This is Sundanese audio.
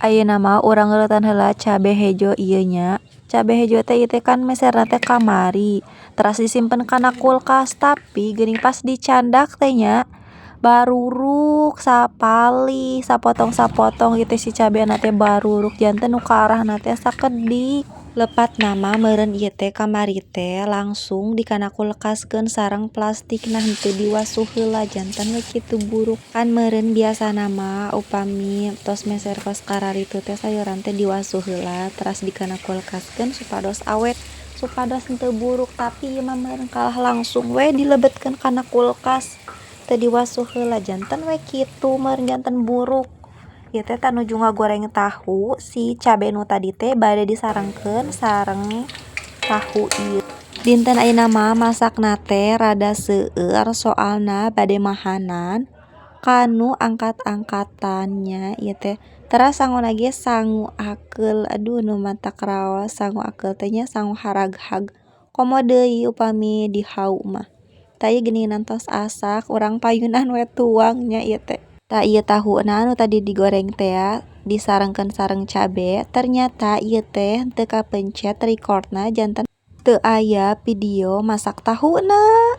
Ayeuna mah urang ngeuretan heula cabe hejo ieu nya. Cabe hejo teh ieu teh kan meserna teh kamari, teras disimpen kana kulkas, tapi geuning pas dicandak teh nya baruruk sapali sapotong-sapotong ieu teh si cabena teh baruruk janten nu kaarahna teh sakedik. Lepatna mah meureun ieu teh kamari teh langsung dikana kulkaskeun sareng plastikna henteu diwasuh heula janten we kitu buruk. Kan meureun biasana mah upami tos meser kos kararitu teh sayuran teh diwasuh heula teras dikana kulkaskeun supados awet, supados henteu buruk, tapi ieu mah meureun kalah langsung we dilebetkeun kana kulkas. Teu diwasuh heula janten we kitu meureun janten buruk. Ieu teh tanuju ngagoreng tahu, si cabe nu tadi teh bade disarengkeun sareng tahu ieu. Dinten ayeuna mah masakna teh rada seueur soalna bade mahanan kanu angkat-angkatan nya ieu teh. Teras sangona ge sangu akeul. Aduh nu matak raos sangu akeul teh nya sangu haraghag. Komo deui upami di hau mah. Da ieu geuningan tos asak urang payunan we tuang nya ieu teh. Da ieu tahuna anu tadi digoreng teh disarengkeun sareng cabe, ternyata ieu teh teu kapencet recordna janten teu aya video masak tahuna.